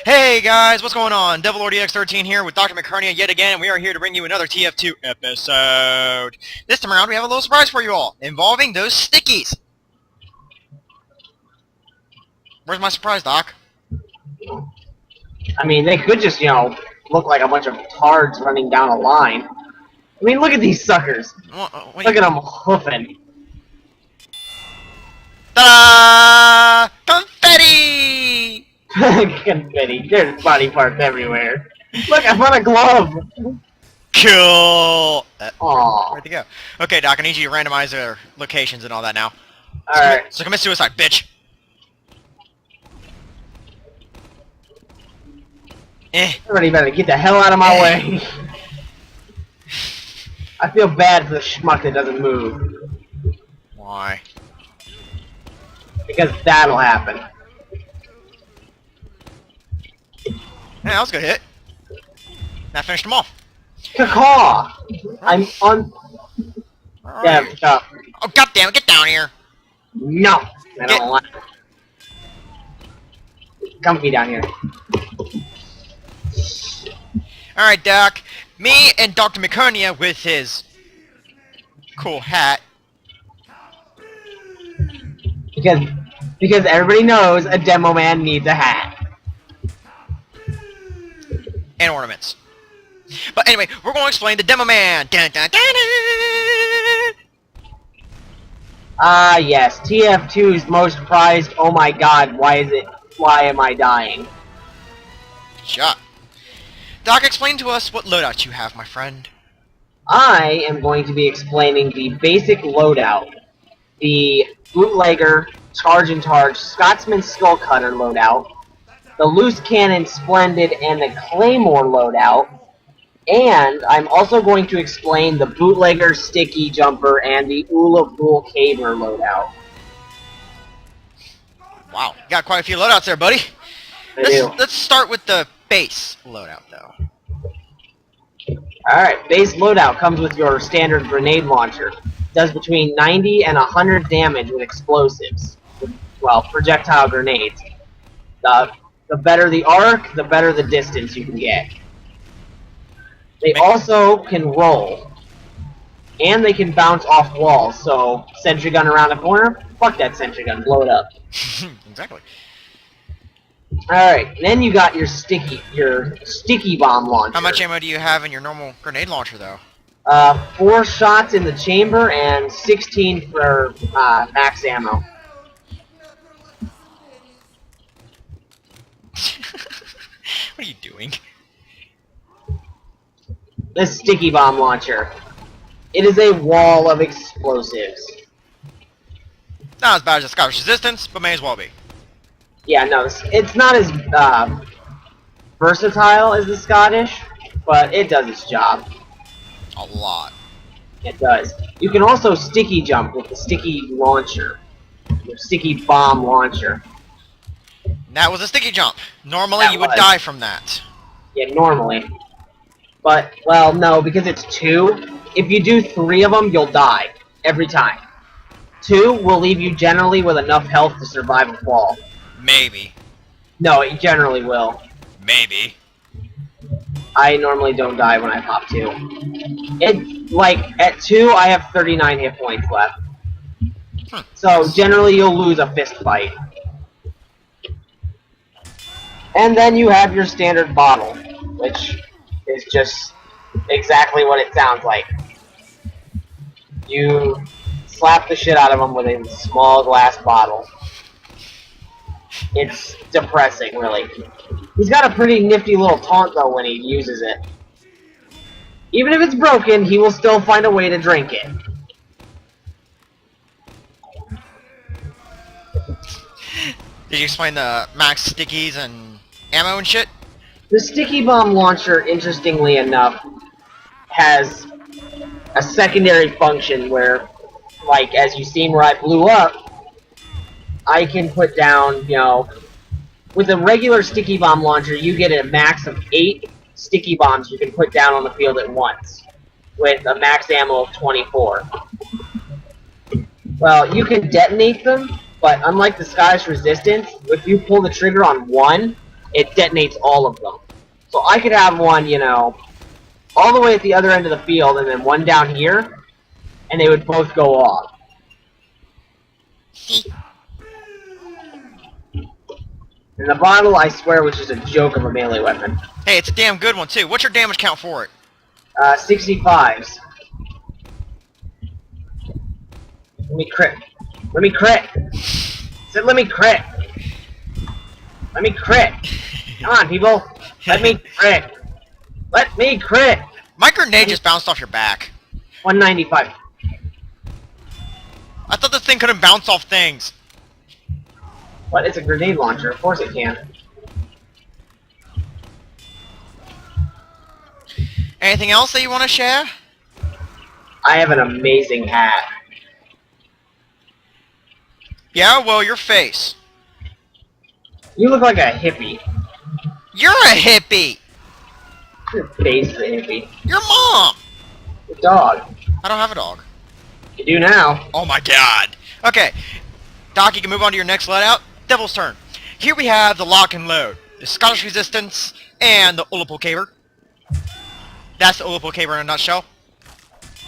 Hey guys, what's going on? Devil Lord EX13 here with Dr. McCarnia yet again, and we are here to bring you another TF2 episode. This time around, we have a little surprise for you all, involving those stickies. Where's my surprise, Doc? I mean, they could just, look like a bunch of tards running down a line. I mean, look at these suckers. Wait. Look at them hoofing. Ta-da! Confetti! Confetti. There's body parts everywhere. Look, I found a glove. Cool! Aww. Where'd they go? Okay, Doc, I need you to randomize their locations and all that now. Alright. So commit suicide, bitch! Everybody better get the hell out of my way. I feel bad for the schmuck that doesn't move. Why? Because that'll happen. Yeah, that was a good hit. That finished them off. Caw! I'm on. Yeah, stop. Oh, goddammit, get down here! No! I don't want it. Comfy down here. Alright, Doc. Me and Dr. McCarnia with his cool hat. Because everybody knows a Demoman needs a hat. And ornaments. But anyway, we're going to explain the Demoman. Dun, dun, dun, dun. Ah, yes. TF2's most prized. Oh my god, why am I dying? Shut. Doc, explain to us what loadout you have, my friend. I am going to be explaining the basic loadout. The bootlegger, charge and targe, Scotsman skull cutter loadout. The loose cannon splendid and the claymore loadout. And I'm also going to explain the bootlegger sticky jumper and the Ula Fool caber loadout. Wow, you got quite a few loadouts there, buddy. Let's start with the base loadout, though. Alright, base loadout comes with your standard grenade launcher. Does between 90 and 100 damage with explosives. Well, projectile grenades. The better the arc, the better the distance you can get. They also can roll. And they can bounce off walls, so sentry gun around the corner, fuck that sentry gun, blow it up. Exactly. Alright, then you got your sticky bomb launcher. How much ammo do you have in your normal grenade launcher, though? 4 shots in the chamber and 16 for max ammo. What are you doing? This sticky bomb launcher. It is a wall of explosives. Not as bad as the Scottish Resistance, but may as well be. Yeah, no, it's not as versatile as the Scottish, but it does its job. A lot. It does. You can also sticky jump with the sticky launcher. The sticky bomb launcher. That was a sticky jump. Normally you would die from that. Yeah, normally. But, well, no, because it's 2. If you do 3 of them, you'll die. Every time. 2 will leave you generally with enough health to survive a fall. Maybe. No, it generally will. Maybe. I normally don't die when I pop 2. At 2, I have 39 hit points left. So, generally, you'll lose a fist fight. And then you have your standard bottle, which is just exactly what it sounds like. You slap the shit out of them with a small glass bottle. It's depressing, really. He's got a pretty nifty little taunt, though, when he uses it. Even if it's broken, he will still find a way to drink it. Did you explain the max stickies and ammo and shit? The sticky bomb launcher, interestingly enough, has a secondary function where, like, as you seen where I blew up, I can put down, with a regular sticky bomb launcher, you get a max of 8 sticky bombs you can put down on the field at once, with a max ammo of 24. Well, you can detonate them, but unlike the Scottish Resistance, if you pull the trigger on 1, it detonates all of them. So I could have one, you know, all the way at the other end of the field, and then one down here, and they would both go off. And the bottle, I swear, was just a joke of a melee weapon. Hey, it's a damn good one, too. What's your damage count for it? 65s. Let me crit. Let me crit. Said let me crit. Let me crit. Come on, people. Let me crit. Let me crit. My grenade just bounced off your back. 195. I thought this thing couldn't bounce off things. What? It's a grenade launcher. Of course it can. Anything else that you want to share? I have an amazing hat. Yeah, well, your face. You look like a hippie. You're a hippie! Your face is a hippie. Your mom! Your dog. I don't have a dog. You do now. Oh my god. Okay. Doc, you can move on to your next let out. Devil's turn. Here we have the lock and load, the Scottish Resistance, and the Ullapul Caber. That's the Ullapul Caber in a nutshell.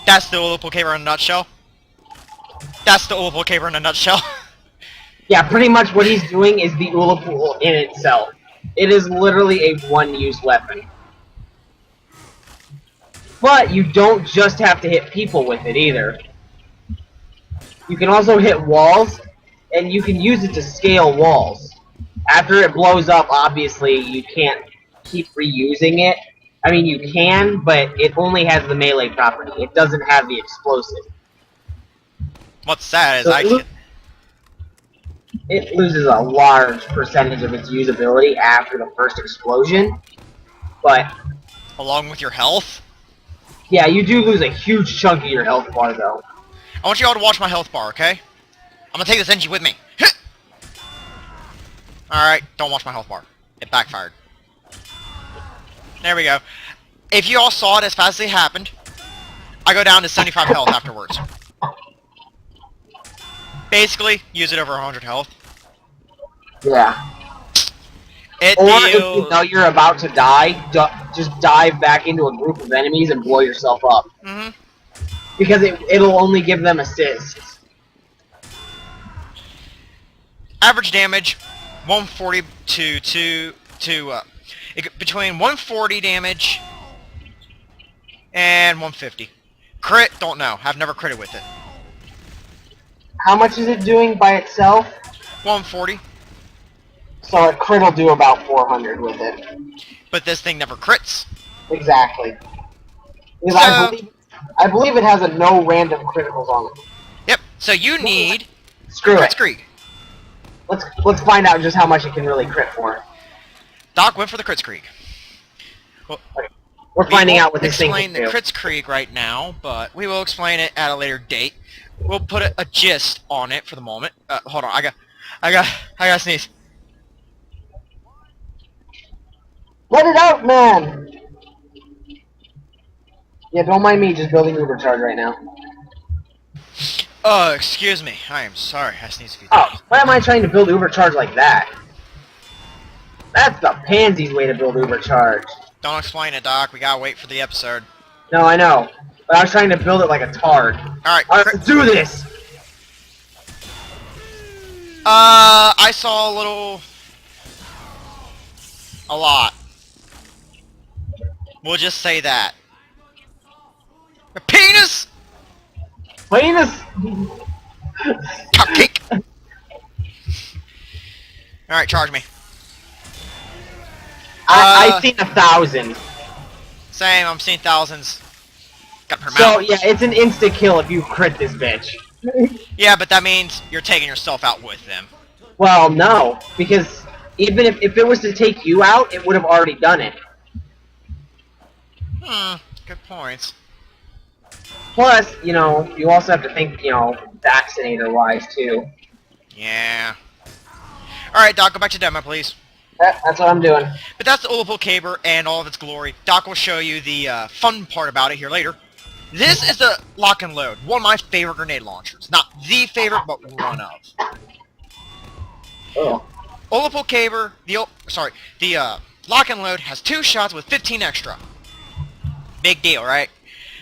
That's the Ullapul Caber in a nutshell. That's the Ullapul Caber in a nutshell. Yeah, pretty much what he's doing is the Ullapul in itself. It is literally a one-use weapon. But you don't just have to hit people with it either. You can also hit walls, and you can use it to scale walls. After it blows up, obviously, you can't keep reusing it. I mean, you can, but it only has the melee property. It doesn't have the explosive. What's sad is So it loses a large percentage of its usability after the first explosion. But along with your health? yeah, you do lose a huge chunk of your health bar, though. I want you all to watch my health bar, okay? I'm gonna take this engine with me. Alright, don't watch my health bar. It backfired. There we go. If you all saw it as fast as it happened, I go down to 75 health afterwards. Basically, use it over 100 health. Yeah. It Or if deals... you know you're about to die, just dive back into a group of enemies and blow yourself up. Mm-hmm. Because it'll only give them assists. Average damage, 140 between 140 damage and 150. Crit, don't know. I've never critted with it. How much is it doing by itself? 140. So a crit will do about 400 with it. But this thing never crits. Exactly. Because I believe it has a no random criticals on it. Yep. So you need Screw crit it. screeg. Let's find out just how much it can really crit for. Doc went for the crit screeg. Well, We're finding out what this thing explain can the do. crit screeg right now, but we will explain it at a later date. We'll put a gist on it for the moment. Hold on, I gotta sneeze. Let it out, man! Yeah, don't mind me just building Ubercharge right now. Oh, excuse me. I am sorry. I sneezed a few Oh, times. why am I trying to build Ubercharge like that? That's the pansy's way to build Ubercharge. Don't explain it, Doc. We gotta wait for the episode. No, I know. But I was trying to build it like a tard. Alright. Alright, let's do this! I saw a lot. We'll just say that. A penis! Penis! Cupcake! Alright, charge me. I've seen 1,000. Same, I'm seeing thousands. Got per So, mount. yeah, it's an insta-kill if you crit this bitch. Yeah, but that means you're taking yourself out with them. Well, no, because even if it was to take you out, it would have already done it. Good points. Plus, you know, you also have to think, you know, vaccinator-wise, too. Yeah. Alright, Doc, go back to demo, please. That's what I'm doing. But that's the Ullapul Caber and all of its glory. Doc will show you the fun part about it here later. This is the lock and load. One of my favorite grenade launchers. Not the favorite, but one of. Oh. Olipal Caber, the lock and load has 2 shots with 15 extra. Big deal, right?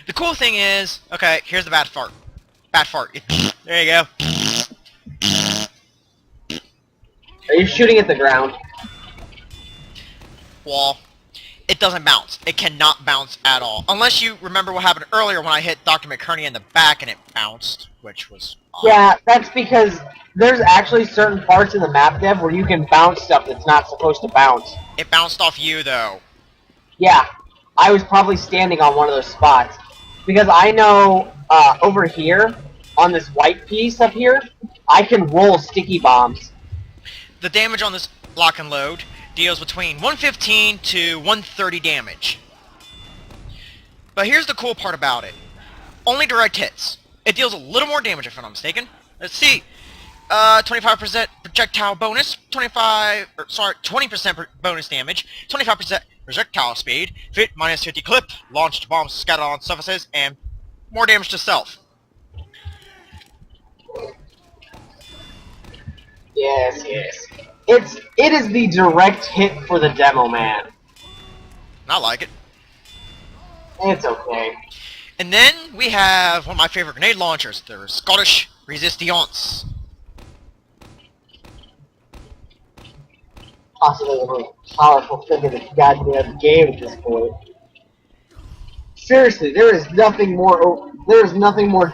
The cool thing is, okay, here's the bad fart. Bad fart. There you go. Are you shooting at the ground? Wall. It doesn't bounce. It cannot bounce at all. Unless you remember what happened earlier when I hit Dr. McCurney in the back and it bounced, which was odd. Yeah, that's because there's actually certain parts in the map dev where you can bounce stuff that's not supposed to bounce. It bounced off you, though. Yeah, I was probably standing on one of those spots. Because I know, over here, on this white piece up here, I can roll sticky bombs. The damage on this lock and load deals between 115 to 130 damage. But here's the cool part about it. Only direct hits. It deals a little more damage if I'm not mistaken. Let's see. 25% projectile bonus, 20% bonus damage, 25% projectile speed, fit minus 50 clip, launched bombs scattered on surfaces, and more damage to self. Yes, yes. It is the direct hit for the Demoman. I like it. It's okay. And then we have one of my favorite grenade launchers, the Scottish Resistance. Possibly the most powerful thing in the goddamn game at this point. Seriously, there is nothing more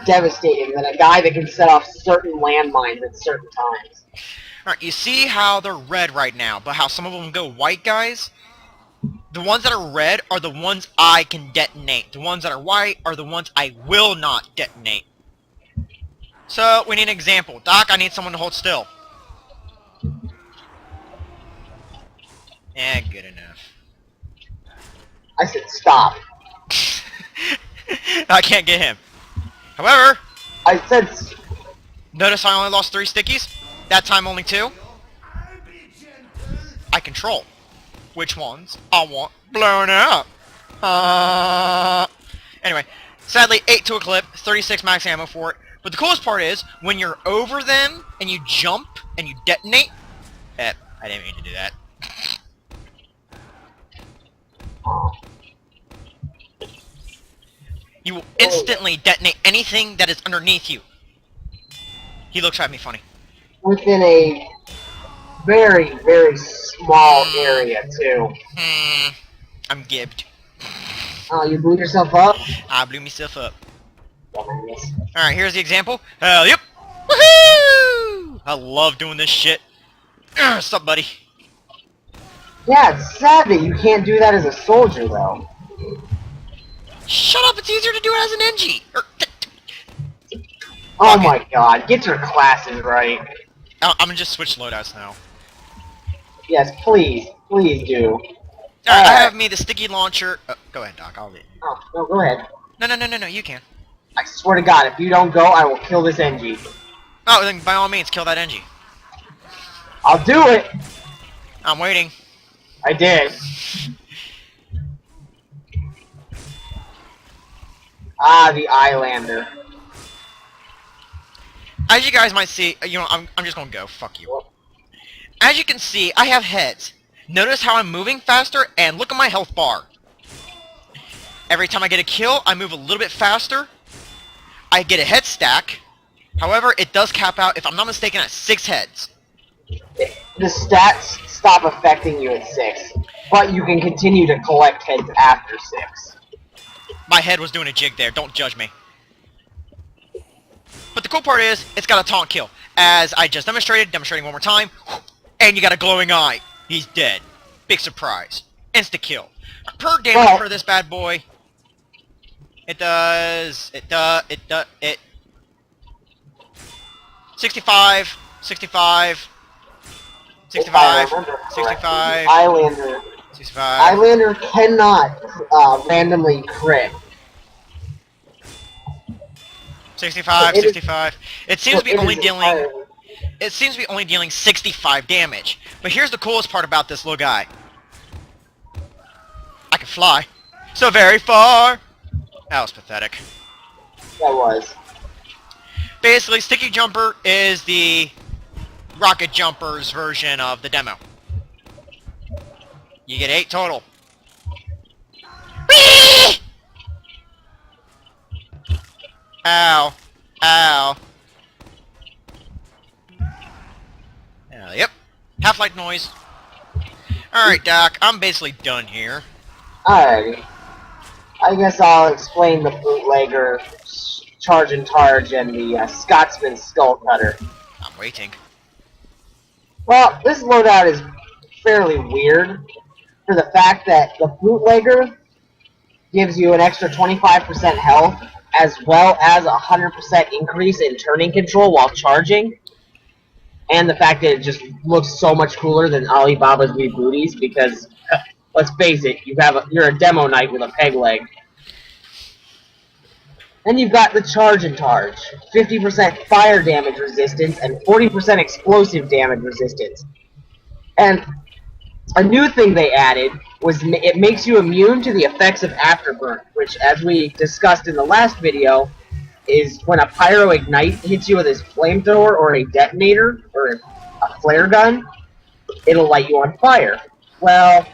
devastating than a guy that can set off certain landmines at certain times. Alright, you see how they're red right now, but how some of them go white, guys? The ones that are red are the ones I can detonate. The ones that are white are the ones I will not detonate. So, we need an example. Doc, I need someone to hold still. Eh, good enough. I said stop. I can't get him. However, I said... notice I only lost 3 stickies? That time only 2? I control which ones I want blown up. Anyway, sadly, 8 to a clip, 36 max ammo for it. But the coolest part is, when you're over them, and you jump, and you detonate... I didn't mean to do that. You will instantly detonate anything that is underneath you. He looks at me funny. Within a very, very small area, too. I'm gibbed. Oh, you blew yourself up? I blew myself up. Dumbass. Alright, here's the example. Yep! Woohoo! I love doing this shit. What's up, buddy? Yeah, it's sad that you can't do that as a soldier, though. Shut up, it's easier to do it as an NG! Oh my god, get your classes right. I'm gonna just switch loadouts now. Yes, please. Please do. Alright, I have me the sticky launcher. Go ahead, Doc, I'll leave. Oh, no, go ahead. No, you can. I swear to god, if you don't go, I will kill this NG. Oh, then by all means, kill that NG. I'll do it! I'm waiting. I did. Ah, the Islander. As you guys might see, I'm just gonna go. Fuck you. As you can see, I have heads. Notice how I'm moving faster, and look at my health bar. Every time I get a kill, I move a little bit faster. I get a head stack. However, it does cap out, if I'm not mistaken, at 6 heads. The stats stop affecting you at 6, but you can continue to collect heads after 6. My head was doing a jig there, don't judge me. But the cool part is, it's got a taunt kill. As I just demonstrating one more time, and you got a glowing eye. He's dead. Big surprise. Insta-kill. Per damage for this bad boy, it does... 65, 65, 65, 65, Islander. 65. Islander cannot randomly crit. 65, 65. It seems to be only dealing... entirely- It seems to be only dealing 65 damage. But here's the coolest part about this little guy. I can fly. So very far! That was pathetic. That was. Basically, Sticky Jumper is the rocket jumpers version of the demo. You get 8 total. Whee! Ow. Ow. Yep. Half-light noise. Alright, Doc, I'm basically done here. Alrighty. I guess I'll explain the bootlegger, charge and targe, and the Scotsman skull cutter. I'm waiting. Well, this loadout is fairly weird for the fact that the bootlegger gives you an extra 25% health as well as a 100% increase in turning control while charging. And the fact that it just looks so much cooler than Alibaba's Wee Booties because, let's face it, you're a demo knight with a peg leg. Then you've got the charge and targe, 50% fire damage resistance and 40% explosive damage resistance. And a new thing they added was it makes you immune to the effects of afterburn, which, as we discussed in the last video, is when a pyro ignite hits you with his flamethrower or a detonator or a flare gun, it'll light you on fire. Well,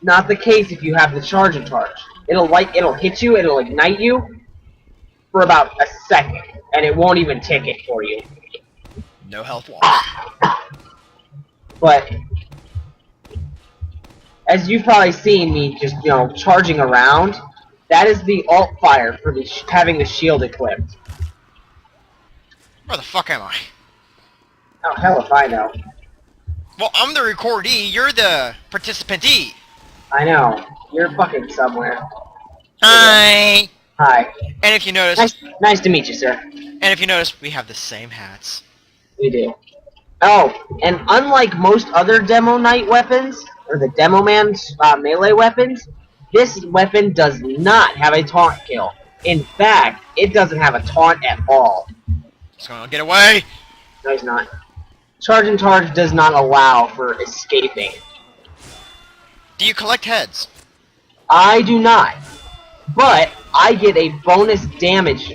not the case if you have the charge and targe. It'll hit you, it'll ignite you for about a second, and it won't even tick it for you. No health loss. But as you've probably seen me just, charging around, that is the alt fire for having the shield equipped. Where the fuck am I? Oh, hell if I know. Well, I'm the recordee, you're the participantee. I know. You're fucking somewhere. Hi! Hi. And if you notice... Nice to meet you, sir. And if you notice, we have the same hats. We do. Oh, and unlike most other Demo Knight weapons, or the Demoman's melee weapons, this weapon does not have a taunt kill. In fact, it doesn't have a taunt at all. He's gonna get away! No, he's not. Charge and targe does not allow for escaping. Do you collect heads? I do not. But I get a bonus damage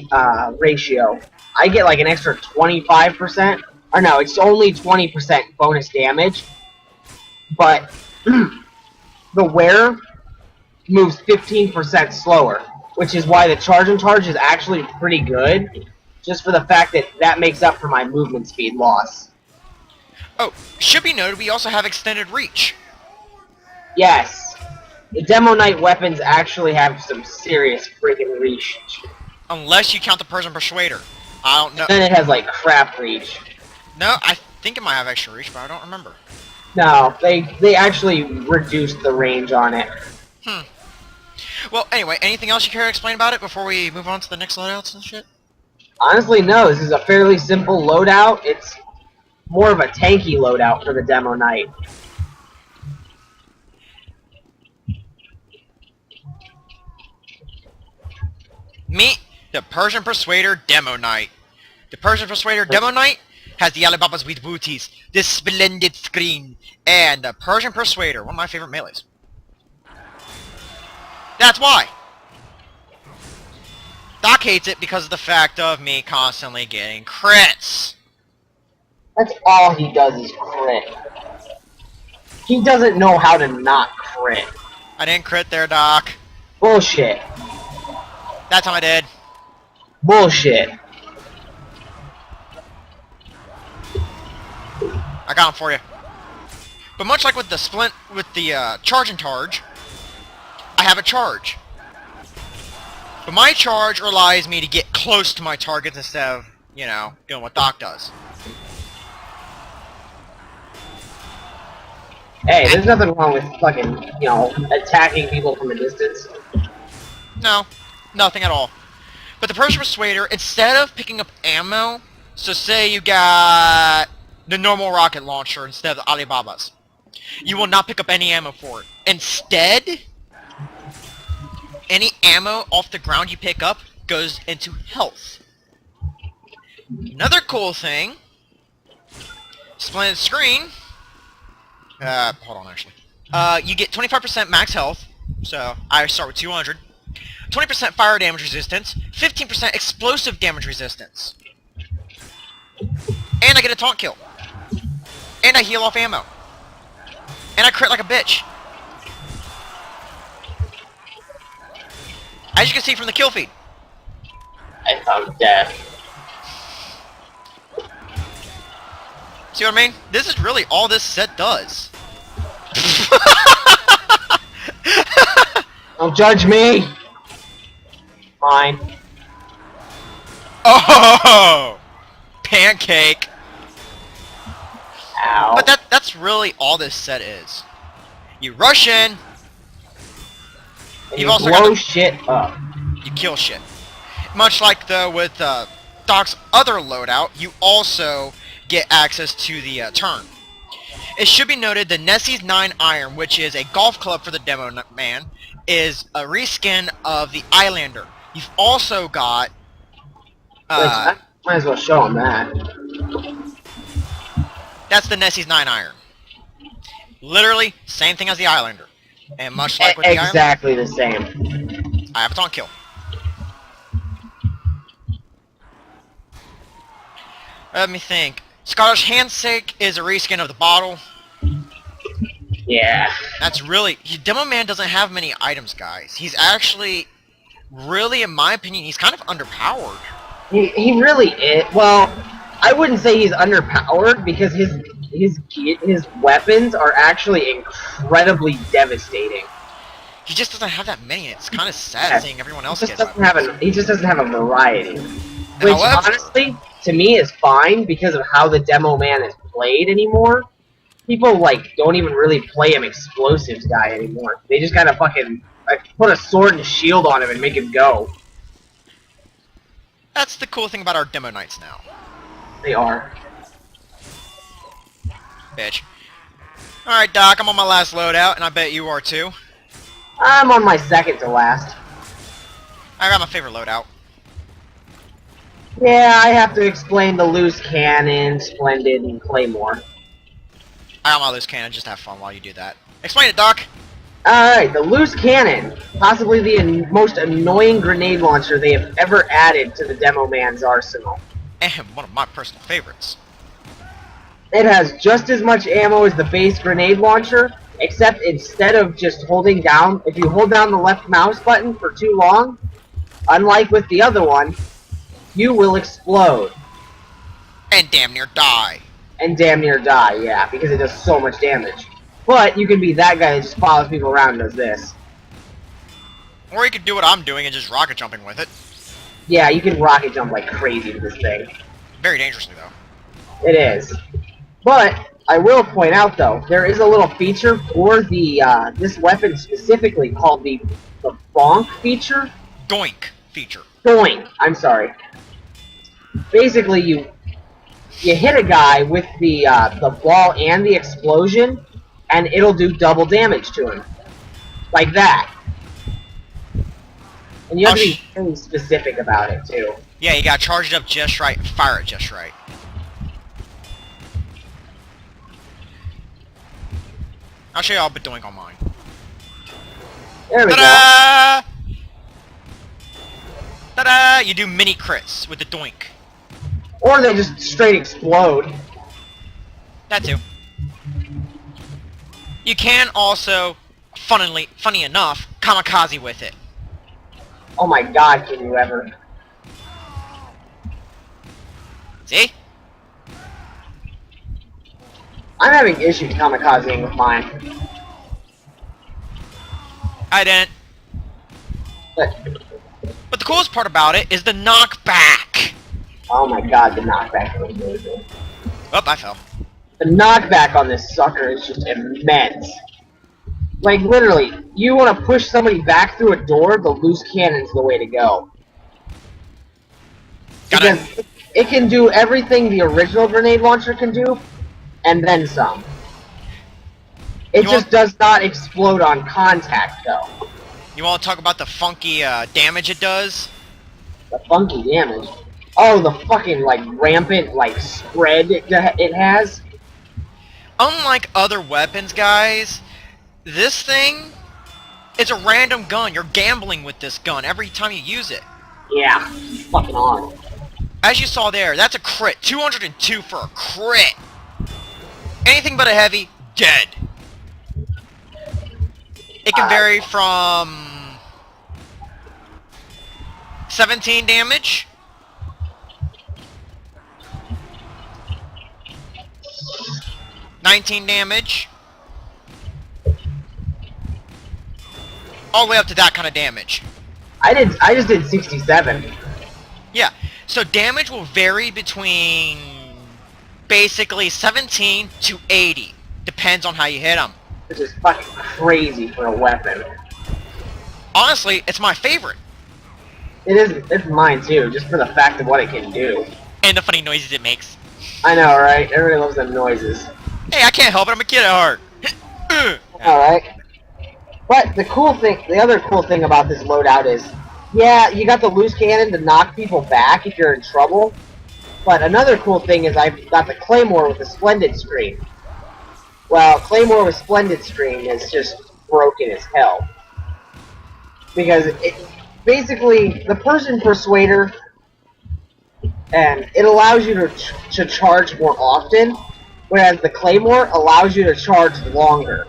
ratio. I get like an extra 25%. Or no, it's only 20% bonus damage. But the wearer moves 15% slower, which is why the charge and targe is actually pretty good, just for the fact that that makes up for my movement speed loss. Oh, should be noted we also have extended reach. Yes. The Demo Knight weapons actually have some serious freaking reach. Unless you count the Persian Persuader. I don't know. Then it has like crap reach. No, I think it might have extra reach, but I don't remember. No, they actually reduced the range on it. Well, anyway, anything else you care to explain about it before we move on to the next loadouts and shit? Honestly, no. This is a fairly simple loadout. It's more of a tanky loadout for the Demo Knight. Meet the Persian Persuader Demo Knight. The Persian Persuader Demo Knight has the Alibaba's with booties, this splendid screen, and the Persian Persuader, one of my favorite melees. That's why. Doc hates it because of the fact of me constantly getting crits. That's all he does is crit. He doesn't know how to not crit. I didn't crit there, Doc. Bullshit. That time I did. Bullshit. I got him for you. But much like with the charge and targe, I have a charge. But my charge relies me to get close to my targets instead of, doing what Doc does. Hey, there's nothing wrong with fucking, attacking people from a distance. No, nothing at all. But the Persian Persuader, instead of picking up ammo, so say you got the normal rocket launcher instead of the Alibaba's, you will not pick up any ammo for it. Instead, any ammo off the ground you pick up goes into health. Another cool thing, splendid screen, hold on actually, you get 25% max health, so I start with 200, 20% fire damage resistance, 15% explosive damage resistance, and I get a taunt kill. And I heal off ammo. And I crit like a bitch. As you can see from the kill feed. I found death. See what I mean? This is really all this set does. Don't judge me! Fine. Oh! Pancake! Ow. But that's really all this set is. You rush in. And You've you also blow got shit up. you kill shit. Much like though with Doc's other loadout, you also get access to the turn. It should be noted the Nessie's 9 Iron, which is a golf club for the Demoman, is a reskin of the Islander. You've also got Which, I might as well show him that. that's the Nessie's 9 Iron. Literally same thing as the Islander. And much like with the Islander, Exactly the same. I have a taunt kill. Let me think. Scottish Handshake is a reskin of the bottle. Yeah. That's really... Demoman doesn't have many items, guys. He's actually... Really, in my opinion, he's kind of underpowered. He really is. Well, I wouldn't say he's underpowered because his weapons are actually incredibly devastating. He just doesn't have that many. It's kind of sad seeing everyone else get He just doesn't have a variety. Which, However, honestly, to me is fine because of how the Demoman is played anymore. People, like, don't even really play him explosives guy anymore. They just kind of fucking put a sword and shield on him and make him go. that's the cool thing about our demo nights now. They are. Bitch. Alright, Doc, I'm on my last loadout, and I bet you are too. I'm on my second to last. I got my favorite loadout. Yeah, I have to explain the loose cannon, splendid, and claymore. I got my loose cannon, just have fun while you do that. Explain it, Doc! Alright, the loose cannon. Possibly the most annoying grenade launcher they have ever added to the Demoman's arsenal. And one of my personal favorites. It has just as much ammo as the base grenade launcher, except instead of just holding down, if you hold down the left mouse button for too long, unlike with the other one, you will explode. And damn near die. And damn near die, yeah, because it does so much damage. But you can be that guy that just follows people around and does this. Or you could do what I'm doing and just rocket jumping with it. Yeah, you can rocket jump like crazy with this thing. Very dangerously, though. It is. But I will point out though, there is a little feature for the this weapon specifically called the bonk feature. Doink feature. Doink. I'm sorry. Basically, you hit a guy with the ball and the explosion, and it'll do double damage to him, like that. And you have to be very specific about it too. Yeah, you gotta charge it up just right, fire it just right. I'll show you all but doink on mine. There we go. Ta-da! Ta-da! You do mini crits with the doink. Or they just straight explode. That too. You can also, funny enough, kamikaze with it. Oh my god, can you ever? See? I'm having issues kamikazing with mine. I didn't. But the coolest part about it is the knockback. Oh my god, the knockback is amazing. Oh, I fell. The knockback on this sucker is just immense. Like, literally, you want to push somebody back through a door, the loose cannon's the way to go. Because it can do everything the original grenade launcher can do, and then some. It just does not explode on contact, though. You want to talk about the funky damage it does? The funky damage. Oh, the fucking, like, rampant, like, spread it has. Unlike other weapons, guys, this thing is a random gun. You're gambling with this gun every time you use it. Yeah, fucking on. As you saw there, that's a crit. 202 for a crit. Anything but a heavy, dead. It can vary from 17 damage (19 damage) all the way up to that kind of damage. I just did 67. Yeah, so damage will vary between basically 17 to 80. Depends on how you hit them. Which is fucking crazy for a weapon. Honestly, it's my favorite. It is. It's mine too, just for the fact of what it can do. And the funny noises it makes. I know, right? Everybody loves them noises. Hey, I can't help it, I'm a kid at heart. Alright. But the other cool thing about this loadout is, yeah, you got the loose cannon to knock people back if you're in trouble. But another cool thing is I've got the Claymore with the Splendid Screen. Well, Claymore with Splendid Screen is just broken as hell. Because it basically, the Person Persuader, and it allows you to charge more often, whereas the Claymore allows you to charge longer.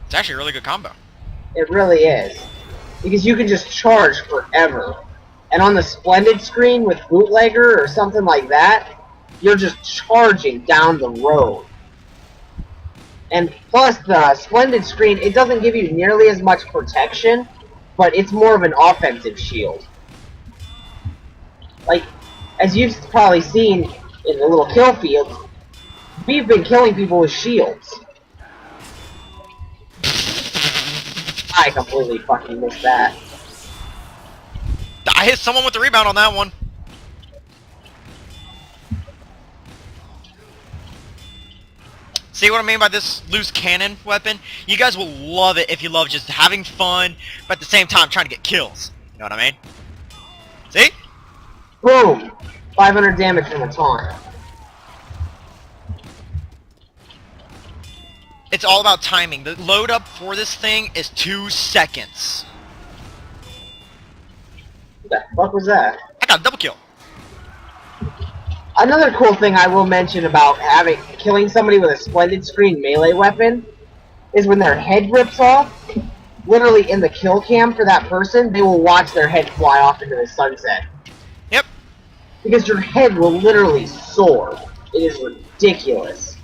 It's actually a really good combo. It really is. Because you can just charge forever. And on the Splendid Screen with Bootlegger or something like that, you're just charging down the road. And plus, the Splendid Screen, it doesn't give you nearly as much protection, but it's more of an offensive shield. Like, as you've probably seen in the little kill fields, we've been killing people with shields. I completely fucking missed that. I hit someone with the rebound on that one. See what I mean by this loose cannon weapon? You guys will love it if you love just having fun, but at the same time trying to get kills. You know what I mean? See? Boom! 500 damage from a taunt. It's all about timing. The load up for this thing is 2 seconds. What the fuck was that? I got a double kill. Another cool thing I will mention about killing somebody with a Splendid Screen melee weapon is when their head rips off, literally in the kill cam for that person, they will watch their head fly off into the sunset. Yep. Because your head will literally soar. It is ridiculous.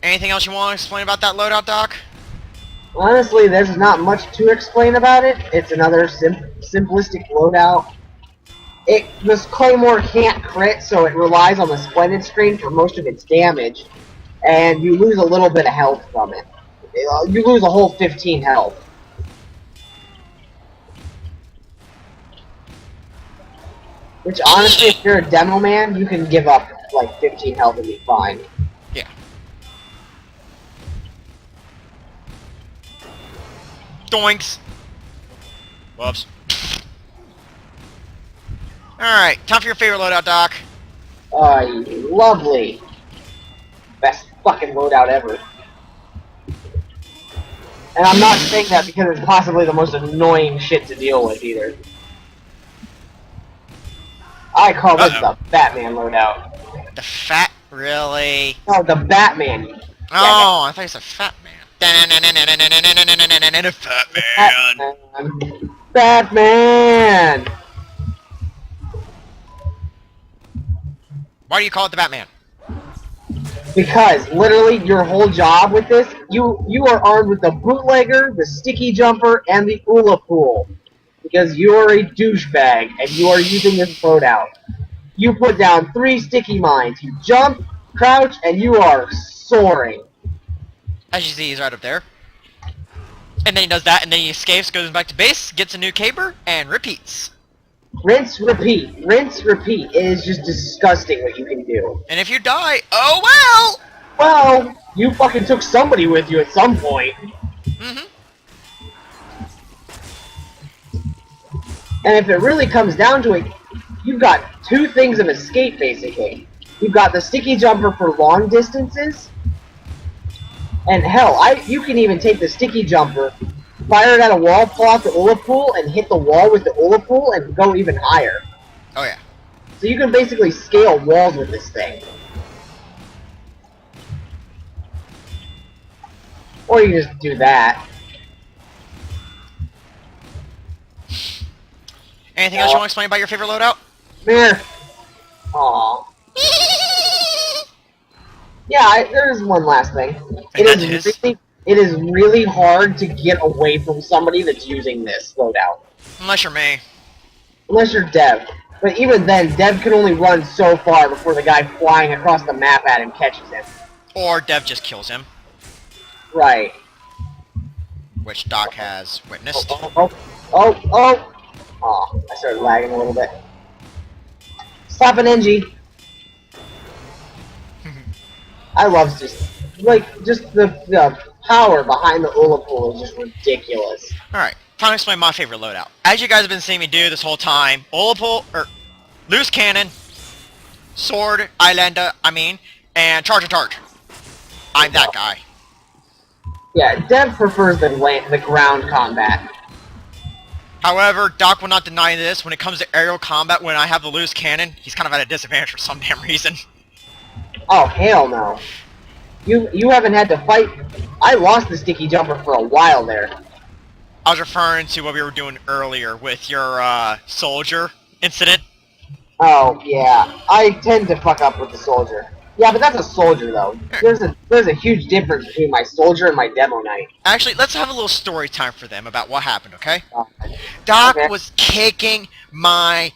Anything else you want to explain about that loadout, Doc? Honestly, there's not much to explain about it. It's another simplistic loadout. This Claymore can't crit, so it relies on the Splendid Screen for most of its damage, and you lose a little bit of health from it. You lose a whole 15 health. Which, honestly, if you're a Demoman, you can give up, like, 15 health and be fine. Yeah. Doinks. Whoops. Alright, time for your favorite loadout, Doc. Lovely. Best fucking loadout ever. And I'm not saying that because it's possibly the most annoying shit to deal with, either. I call this the Batman loadout. The fat, really? No, the Batman. Oh, I thought you said fat man. Fat man. Batman! Why do you call it the Batman? Because literally your whole job with this, you are armed with the bootlegger, the sticky jumper, and the Ula Pool. Because you are a douchebag and you are using this loadout. You put down 3 sticky mines. You jump, crouch, and you are soaring. As you see, he's right up there. And then he does that, and then he escapes, goes back to base, gets a new caber, and repeats. Rinse, repeat. Rinse, repeat. It is just disgusting what you can do. And if you die, oh well! Well, you fucking took somebody with you at some point. Mm-hmm. And if it really comes down to it, you've got 2 things of escape, basically. You've got the sticky jumper for long distances, and hell, you can even take the sticky jumper, fire it at a wall, pull out the Ula Pool, and hit the wall with the Ula Pool, and go even higher. Oh yeah. So you can basically scale walls with this thing. Or you just do that. Anything else you want to explain about your favorite loadout? Mirror. Aww. Yeah, there's one last thing. It is really hard to get away from somebody that's using this loadout. Unless you're me. Unless you're Dev. But even then, Dev can only run so far before the guy flying across the map at him catches him. Or Dev just kills him. Right. Which Doc has witnessed. Oh, I started lagging a little bit. Stop an NG. I love just the power behind the Ullapool is just ridiculous. Alright, time to explain my favorite loadout. As you guys have been seeing me do this whole time, Ullapool, loose cannon, sword, islander, and charge. I'm that guy. Yeah, Dev prefers the ground combat. However, Doc will not deny this. When it comes to aerial combat, when I have the loose cannon, he's kind of at a disadvantage for some damn reason. Oh, hell no. You haven't had to fight. I lost the sticky jumper for a while there. I was referring to what we were doing earlier with your, soldier incident. Oh, yeah. I tend to fuck up with the soldier. Yeah, but that's a soldier, though. There's a huge difference between my soldier and my demo knight. Actually, let's have a little story time for them about what happened, okay? Doc was kicking my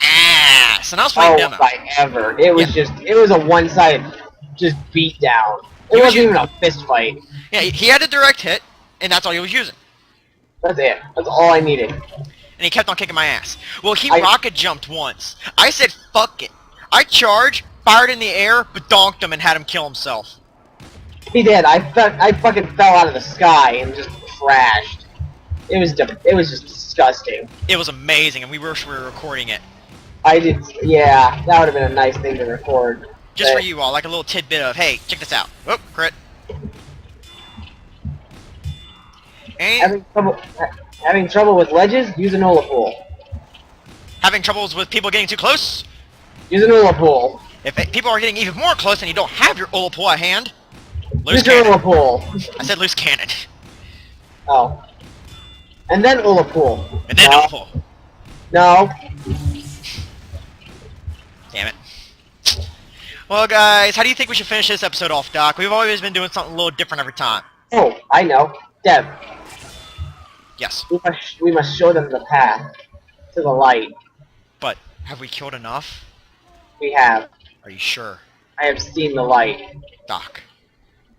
ass, and I was playing demo. Ever. It was a one-sided just beat down. It wasn't even a fist fight. Yeah, he had a direct hit, and that's all he was using. That's it. That's all I needed. And he kept on kicking my ass. Well, he rocket jumped once. I said, fuck it. I charged, fired in the air, but donked him and had him kill himself. He did. I fucking fell out of the sky and just crashed. It was just disgusting. It was amazing, and we were recording it. Yeah, that would have been a nice thing to record. Just for you all, like a little tidbit of, hey, check this out. Whoop, crit. Having trouble with ledges? Use an Ullapool. Having troubles with people getting too close? Use an Ullapool. If people are getting even more close and you don't have your Ullapool at hand, loose Use your cannon. Ullapool. I said loose cannon. Oh. And then Ullapool. And then Ullapool. No. Damn it. Well, guys, how do you think we should finish this episode off, Doc? We've always been doing something a little different every time. Oh, I know. Dev. Yes. We must show them the path to the light. But have we killed enough? We have. Are you sure? I have seen the light. Doc,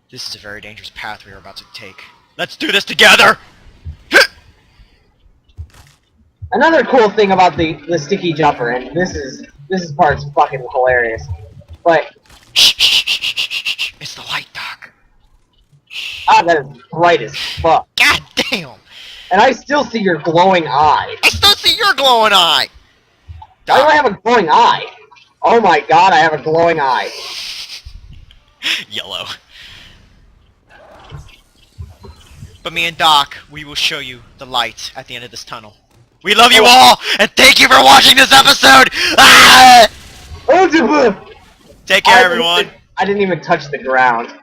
this is a very dangerous path we are about to take. Let's do this together! Another cool thing about the sticky jumper, and this part's fucking hilarious. But Shh. It's the light, Doc. that is bright as fuck. God damn! And I still see your glowing eye. I still see your glowing eye! Why do I have a glowing eye? Oh my god, I have a glowing eye. Yellow. But me and Doc, we will show you the light at the end of this tunnel. We love you all, and thank you for watching this episode! Ah! Take care, everyone. I didn't even touch the ground.